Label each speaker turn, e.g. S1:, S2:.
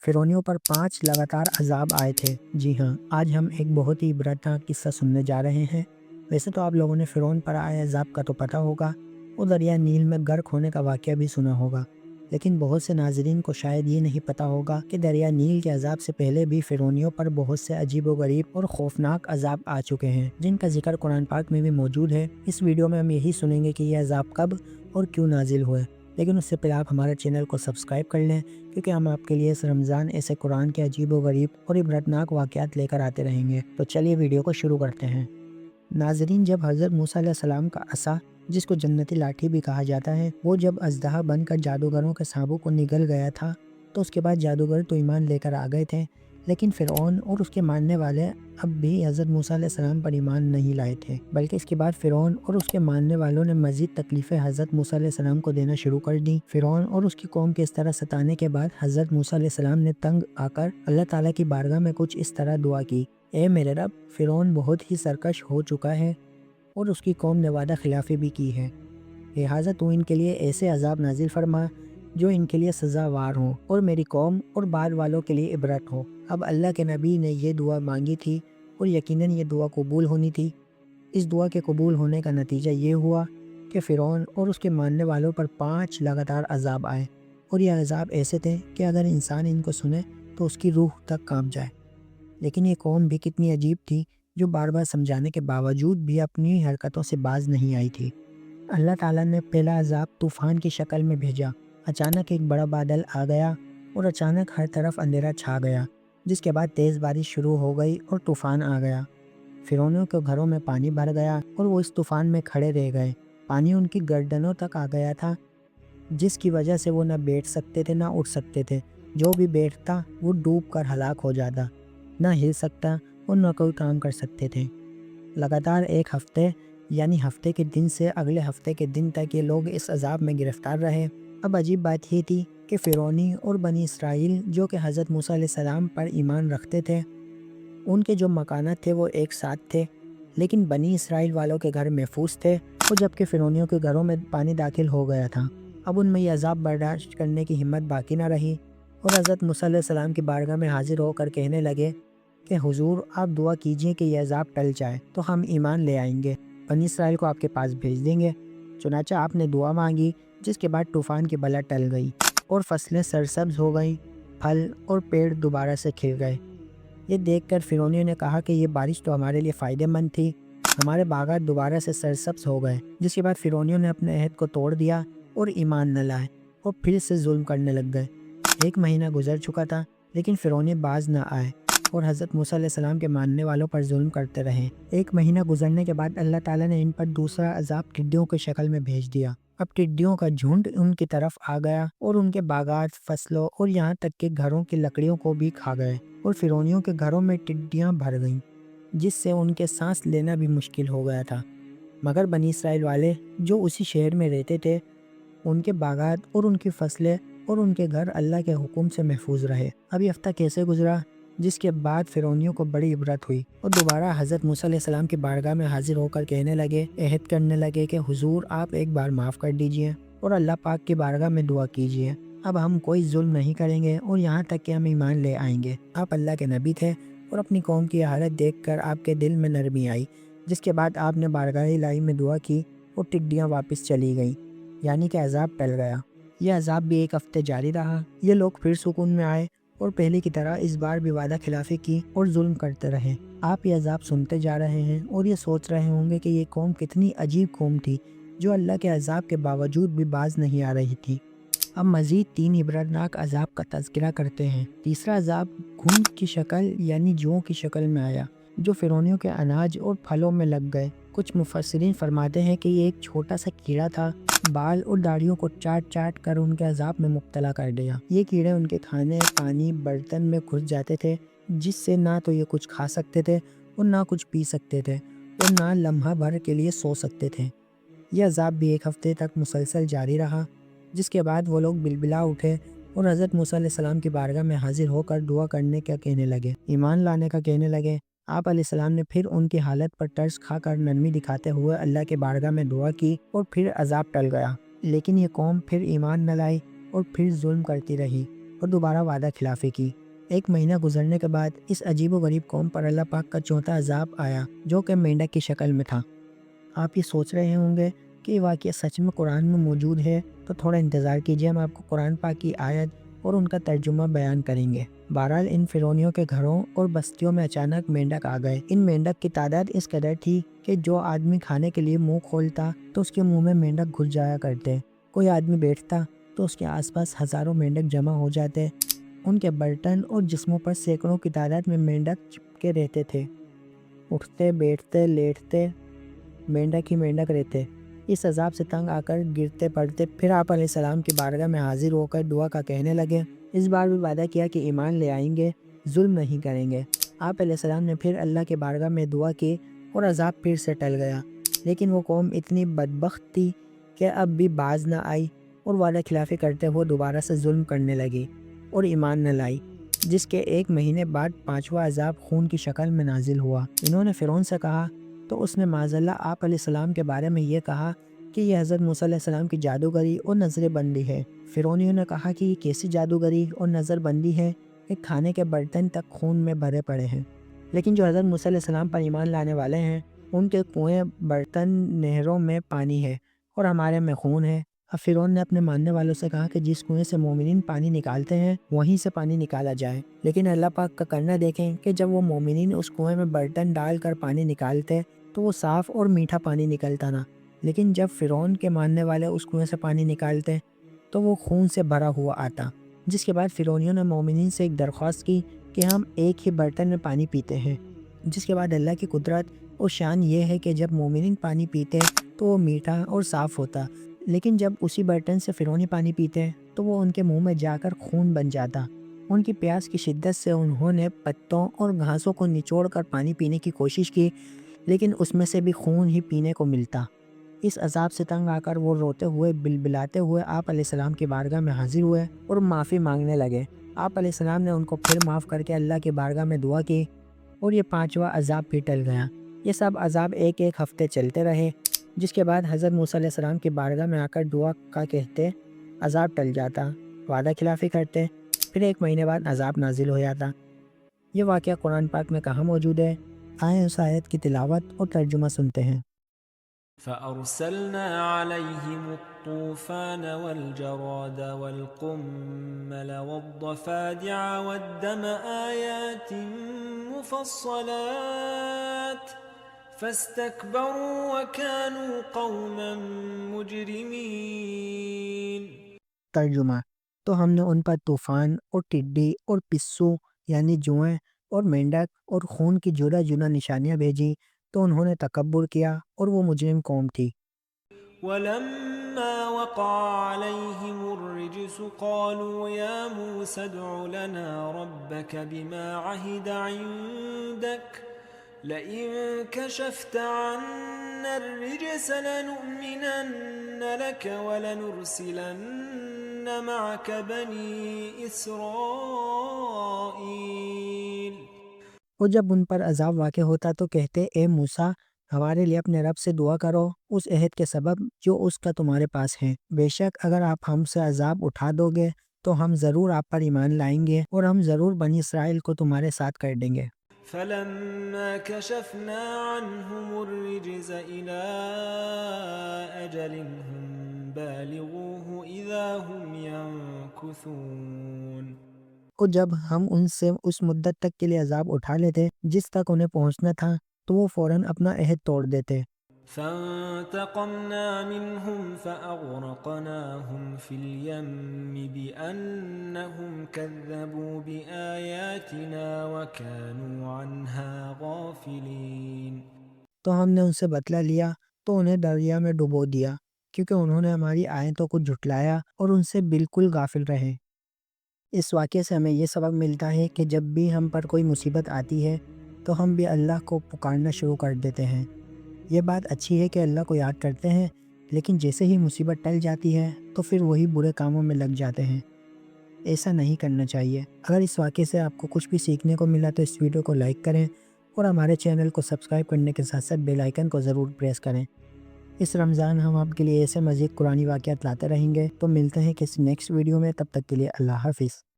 S1: فرعونیوں پر 5 لگاتار عذاب آئے تھے۔ جی ہاں، آج ہم ایک بہت ہی عبرتناک قصہ سننے جا رہے ہیں۔ ویسے تو آپ لوگوں نے فرعون پر آئے عذاب کا تو پتہ ہوگا اور دریا نیل میں غرق ہونے کا واقعہ بھی سنا ہوگا، لیکن بہت سے ناظرین کو شاید یہ نہیں پتہ ہوگا کہ دریا نیل کے عذاب سے پہلے بھی فرعونیوں پر بہت سے عجیب و غریب اور خوفناک عذاب آ چکے ہیں، جن کا ذکر قرآن پاک میں بھی موجود ہے۔ اس ویڈیو میں ہم یہی سنیں گے کہ یہ عذاب کب اور کیوں نازل ہوئے، لیکن اس سے پہلے آپ ہمارے چینل کو سبسکرائب کر لیں، کیونکہ ہم آپ کے لیے اس رمضان ایسے قرآن کے عجیب و غریب اور عبرتناک واقعات لے کر آتے رہیں گے۔ تو چلیے ویڈیو کو شروع کرتے ہیں۔ ناظرین، جب حضرت موسیٰ علیہ السلام کا عصا، جس کو جنتی لاٹھی بھی کہا جاتا ہے، وہ جب اژدہا بن کر جادوگروں کے سانپوں کو نگل گیا تھا، تو اس کے بعد جادوگر تو ایمان لے کر آ گئے تھے، لیکن فرعون اور اس کے ماننے والے اب بھی حضرت موسیٰ علیہ السلام پر ایمان نہیں لائے تھے، بلکہ اس کے بعد فرعون اور اس کے ماننے والوں نے مزید تکلیفیں حضرت موسیٰ علیہ السلام کو دینا شروع کر دیں۔ فرعون اور اس کی قوم کے اس طرح ستانے کے بعد حضرت موسیٰ علیہ السلام نے تنگ آ کر اللہ تعالیٰ کی بارگاہ میں کچھ اس طرح دعا کی: اے میرے رب، فرعون بہت ہی سرکش ہو چکا ہے اور اس کی قوم نے وعدہ خلافی بھی کی ہے، لہٰذا تو ان کے لیے ایسے عذاب نازل فرما جو ان کے لیے سزاوار ہوں اور میری قوم اور بعد والوں کے لیے عبرت ہو۔ اب اللہ کے نبی نے یہ دعا مانگی تھی اور یقیناً یہ دعا قبول ہونی تھی۔ اس دعا کے قبول ہونے کا نتیجہ یہ ہوا کہ فرعون اور اس کے ماننے والوں پر 5 لگاتار عذاب آئے، اور یہ عذاب ایسے تھے کہ اگر انسان ان کو سنے تو اس کی روح تک کانپ جائے۔ لیکن یہ قوم بھی کتنی عجیب تھی جو بار بار سمجھانے کے باوجود بھی اپنی حرکتوں سے باز نہیں آئی تھی۔ اللہ تعالیٰ نے پہلا عذاب طوفان کی شکل میں بھیجا۔ اچانک ایک بڑا بادل آ گیا اور اچانک ہر طرف اندھیرا چھا گیا، جس کے بعد تیز بارش شروع ہو گئی اور طوفان آ گیا۔ فرعونیوں کے گھروں میں پانی بھر گیا اور وہ اس طوفان میں کھڑے رہ گئے۔ پانی ان کی گردنوں تک آ گیا تھا، جس کی وجہ سے وہ نہ بیٹھ سکتے تھے نہ اٹھ سکتے تھے۔ جو بھی بیٹھتا وہ ڈوب کر ہلاک ہو جاتا، نہ ہل سکتا اور نہ کوئی کام کر سکتے تھے۔ لگاتار ایک ہفتے یعنی ہفتے کے دن سے اگلے ہفتے کے دن تک یہ لوگ اس عذاب میں گرفتار رہے۔ اب عجیب بات یہ تھی کہ فرعونی اور بنی اسرائیل جو کہ حضرت موسیٰ علیہ السلام پر ایمان رکھتے تھے، ان کے جو مکانات تھے وہ ایک ساتھ تھے، لیکن بنی اسرائیل والوں کے گھر محفوظ تھے، اور جبکہ فرعونیوں کے گھروں میں پانی داخل ہو گیا تھا۔ اب ان میں یہ عذاب برداشت کرنے کی ہمت باقی نہ رہی، اور حضرت موسیٰ علیہ السلام کی بارگاہ میں حاضر ہو کر کہنے لگے کہ حضور، آپ دعا کیجئے کہ یہ عذاب ٹل جائے تو ہم ایمان لے آئیں گے، بنی اسرائیل کو آپ کے پاس بھیج دیں گے۔ چنانچہ آپ نے دعا مانگی، جس کے بعد طوفان کی بلا ٹل گئی اور فصلیں سرسبز ہو گئیں، پھل اور پیڑ دوبارہ سے کھل گئے۔ یہ دیکھ کر فرعونیوں نے کہا کہ یہ بارش تو ہمارے لیے فائدہ مند تھی، ہمارے باغات دوبارہ سے سرسبز ہو گئے۔ جس کے بعد فرعونیوں نے اپنے عہد کو توڑ دیا اور ایمان نہ لائے اور پھر سے ظلم کرنے لگ گئے۔ 1 مہینہ گزر چکا تھا، لیکن فرعونی باز نہ آئے اور حضرت موسیٰ علیہ السلام کے ماننے والوں پر ظلم کرتے رہے۔ 1 مہینہ گزرنے کے بعد اللہ تعالیٰ نے ان پر دوسرا عذاب ٹڈیوں کی شکل میں بھیج دیا۔ اب ٹڈیوں کا جھنڈ ان کی طرف آ گیا اور ان کے باغات، فصلوں اور یہاں تک کہ گھروں کی لکڑیوں کو بھی کھا گئے، اور فرعونیوں کے گھروں میں ٹڈیاں بھر گئیں، جس سے ان کے سانس لینا بھی مشکل ہو گیا تھا۔ مگر بنی اسرائیل والے جو اسی شہر میں رہتے تھے، ان کے باغات اور ان کی فصلیں اور ان کے گھر اللہ کے حکم سے محفوظ رہے۔ اب یہ ہفتہ کیسے گزرا، جس کے بعد فرعونیوں کو بڑی عبرت ہوئی اور دوبارہ حضرت موسیٰ علیہ السلام کی بارگاہ میں حاضر ہو کر کہنے لگے، عہد کرنے لگے کہ حضور، آپ ایک بار معاف کر دیجئے اور اللہ پاک کی بارگاہ میں دعا کیجئے، اب ہم کوئی ظلم نہیں کریں گے اور یہاں تک کہ ہم ایمان لے آئیں گے۔ آپ اللہ کے نبی تھے اور اپنی قوم کی حالت دیکھ کر آپ کے دل میں نرمی آئی، جس کے بعد آپ نے بارگاہ الہی میں دعا کی اور ٹڈیاں واپس چلی گئیں، یعنی کہ عذاب ٹل گیا۔ یہ عذاب بھی 1 ہفتے جاری رہا۔ یہ لوگ پھر سکون میں آئے اور پہلے کی طرح اس بار بھی وعدہ خلافی کی اور ظلم کرتے رہے۔ آپ یہ عذاب سنتے جا رہے ہیں اور یہ سوچ رہے ہوں گے کہ یہ قوم کتنی عجیب قوم تھی جو اللہ کے عذاب کے باوجود بھی باز نہیں آ رہی تھی۔ اب مزید 3 عبرتناک عذاب کا تذکرہ کرتے ہیں۔ تیسرا عذاب گھنڈ کی شکل یعنی جوؤں کی شکل میں آیا، جو فرعونیوں کے اناج اور پھلوں میں لگ گئے۔ کچھ مفسرین فرماتے ہیں کہ یہ ایک چھوٹا سا کیڑا تھا، بال اور داڑھیوں کو چاٹ چاٹ کر ان کے عذاب میں مبتلا کر دیا۔ یہ کیڑے ان کے کھانے، پانی، برتن میں گھس جاتے تھے، جس سے نہ تو یہ کچھ کھا سکتے تھے اور نہ کچھ پی سکتے تھے اور نہ لمحہ بھر کے لیے سو سکتے تھے۔ یہ عذاب بھی 1 ہفتے تک مسلسل جاری رہا، جس کے بعد وہ لوگ بلبلا اٹھے اور حضرت موسیٰ علیہ السلام کی بارگاہ میں حاضر ہو کر دعا کرنے کا کہنے لگے، ایمان لانے کا کہنے لگے۔ آپ علیہ السلام نے پھر ان کی حالت پر ترس کھا کر نرمی دکھاتے ہوئے اللہ کے بارگاہ میں دعا کی اور پھر عذاب ٹل گیا، لیکن یہ قوم پھر ایمان نہ لائی اور پھر ظلم کرتی رہی اور دوبارہ وعدہ خلافی کی۔ ایک مہینہ گزرنے کے بعد اس عجیب و غریب قوم پر اللہ پاک کا چوتھا عذاب آیا، جو کہ مینڈک کی شکل میں تھا۔ آپ یہ سوچ رہے ہوں گے کہ یہ واقعہ سچ میں قرآن میں موجود ہے، تو تھوڑا انتظار کیجئے، ہم آپ کو قرآن پاک کی آیت اور ان کا ترجمہ بیان کریں گے۔ بہرحال ان فرعونیوں کے گھروں اور بستیوں میں اچانک مینڈک آ گئے۔ ان مینڈک کی تعداد اس قدر تھی کہ جو آدمی کھانے کے لیے منہ کھولتا تو اس کے منہ میں مینڈک گھس جایا کرتے۔ کوئی آدمی بیٹھتا تو اس کے آس پاس ہزاروں مینڈک جمع ہو جاتے۔ ان کے برتن اور جسموں پر سینکڑوں کی تعداد میں مینڈک چپکے رہتے تھے۔ اٹھتے، بیٹھتے، لیٹتے، مینڈک ہی مینڈک رہتے۔ اس عذاب سے تنگ آ کر گرتے پڑتے، پھر آپ علیہ السلام کی بارگاہ میں حاضر ہو کر دعا کا کہنے لگے۔ اس بار بھی وعدہ کیا کہ ایمان لے آئیں گے، ظلم نہیں کریں گے۔ آپ علیہ السلام نے پھر اللہ کی بارگاہ میں دعا کی اور عذاب پھر سے ٹل گیا، لیکن وہ قوم اتنی بدبخت تھی کہ اب بھی باز نہ آئی اور وعدہ خلافی کرتے ہوئے دوبارہ سے ظلم کرنے لگی اور ایمان نہ لائی، جس کے ایک مہینے بعد پانچواں عذاب خون کی شکل میں نازل ہوا۔ انہوں نے فرعون سے کہا تو اس نے معاذ اللہ آپ علیہ السلام کے بارے میں یہ کہا کہ یہ حضرت موسیٰ علیہ السلام کی جادوگری اور نظر بندی ہے۔ فرعونیوں نے کہا کہ یہ کیسی جادوگری اور نظر بندی ہے کہ کھانے کے برتن تک خون میں بھرے پڑے ہیں، لیکن جو حضرت موسیٰ علیہ السلام پر ایمان لانے والے ہیں ان کے کنویں، برتن، نہروں میں پانی ہے اور ہمارے میں خون ہے۔ اب فرعون نے اپنے ماننے والوں سے کہا کہ جس کنویں سے مومنین پانی نکالتے ہیں وہیں سے پانی نکالا جائے، لیکن اللہ پاک کا کرنا دیکھیں کہ جب وہ مومنین اس کنویں میں برتن ڈال کر پانی نکالتے تو وہ صاف اور میٹھا پانی نکلتا نہ، لیکن جب فرعون کے ماننے والے اس کنویں سے پانی نکالتے تو وہ خون سے بھرا ہوا آتا۔ جس کے بعد فرعونیوں نے مومنین سے ایک درخواست کی کہ ہم ایک ہی برتن میں پانی پیتے ہیں۔ جس کے بعد اللہ کی قدرت اور شان یہ ہے کہ جب مومنین پانی پیتے تو وہ میٹھا اور صاف ہوتا، لیکن جب اسی برتن سے فرعونی پانی پیتے تو وہ ان کے منہ میں جا کر خون بن جاتا۔ ان کی پیاس کی شدت سے انہوں نے پتوں اور گھاسوں کو نچوڑ کر پانی پینے کی کوشش کی، لیکن اس میں سے بھی خون ہی پینے کو ملتا۔ اس عذاب سے تنگ آ کر وہ روتے ہوئے، بلبلاتے ہوئے آپ علیہ السلام کی بارگاہ میں حاضر ہوئے اور معافی مانگنے لگے۔ آپ علیہ السلام نے ان کو پھر معاف کر کے اللہ کی بارگاہ میں دعا کی اور یہ پانچواں عذاب بھی ٹل گیا۔ یہ سب عذاب ایک ایک ہفتے چلتے رہے، جس کے بعد حضرت موسیٰ علیہ السلام کی بارگاہ میں آ کر دعا کا کہتے، عذاب ٹل جاتا، وعدہ خلافی کرتے، پھر ایک مہینے بعد عذاب نازل ہو جاتا۔ یہ واقعہ قرآن پاک میں کہاں موجود ہے؟ آئیں اس آیت کی تلاوت اور ترجمہ سنتے ہیں۔
S2: فَأَرْسَلْنَا عَلَيْهِمُ الطُّوفَانَ وَالْجَرَادَ وَالْقُمَّلَ وَالضَّفَادِعَ وَالدَّمَ آيَاتٍ مُفَصَّلَاتٍ فَاسْتَكْبَرُوا وَكَانُوا قَوْمًا مُجْرِمِينَ۔
S1: ترجمہ: تو ہم نے ان پر طوفان اور ٹڈی اور پسو یعنی جوئیں اور مینڈک اور خون کی جدا جدا نشانیاں بھیجی تو انہوں نے تکبر کیا اور وہ مجرم قوم تھی۔
S2: وَلَمَّا وَقَعَ عَلَيْهِمُ الرِّجْسُ قَالُوا يَا مُوسَى ادْعُ لَنَا رَبَّكَ بِمَا عَهِدَ عِندَكَ لَئِن كَشَفْتَ عَنَّا الرِّجْسَ لَنُؤْمِنَنَّ لَكَ وَلَنُرْسِلَنَّ مَعَكَ بَنِي إِسْرَائِيلَ۔
S1: اور جب ان پر عذاب واقع ہوتا تو کہتے، اے موسیٰ، ہمارے لیے اپنے رب سے دعا کرو اس عہد کے سبب جو اس کا تمہارے پاس ہے۔ بے شک اگر آپ ہم سے عذاب اٹھا دو گے تو ہم ضرور آپ پر ایمان لائیں گے اور ہم ضرور بنی اسرائیل کو تمہارے ساتھ کر دیں گے۔
S2: فَلَمَّا كَشَفْنَا عَنْهُمُ الرِّجْزَ إِلَىٰ أَجَلٍ هُمْ بَالِغُوهُ إِذَا هُمْ يَنكُثُونَ۔
S1: اور جب ہم ان سے اس مدت تک کے لیے عذاب اٹھا لیتے جس تک انہیں پہنچنا تھا تو وہ فوراً اپنا عہد توڑ دیتے۔
S2: فَانْتَقَمْنَا مِنْهُمْ فَأَغْرَقْنَاهُمْ فِي الْيَمِّ بِأَنَّهُمْ كَذَّبُوا بِآيَاتِنَا وَكَانُوا عَنْهَا غَافِلِينَ۔
S1: تو ہم نے ان سے بدلہ لیا تو انہیں دریا میں ڈبو دیا کیونکہ انہوں نے ہماری آیتوں کو جھٹلایا اور ان سے بالکل غافل رہے۔ اس واقعے سے ہمیں یہ سبق ملتا ہے کہ جب بھی ہم پر کوئی مصیبت آتی ہے تو ہم بھی اللہ کو پکارنا شروع کر دیتے ہیں۔ یہ بات اچھی ہے کہ اللہ کو یاد کرتے ہیں، لیکن جیسے ہی مصیبت ٹل جاتی ہے تو پھر وہی برے کاموں میں لگ جاتے ہیں۔ ایسا نہیں کرنا چاہیے۔ اگر اس واقعے سے آپ کو کچھ بھی سیکھنے کو ملا تو اس ویڈیو کو لائک کریں اور ہمارے چینل کو سبسکرائب کرنے کے ساتھ ساتھ بیل آئیکن کو ضرور پریس کریں۔ اس رمضان ہم آپ کے لیے ایسے مزید قرآنی واقعات لاتے رہیں گے، تو ملتے ہیں کسی نیکسٹ ویڈیو میں، تب تک کے لیے اللہ حافظ۔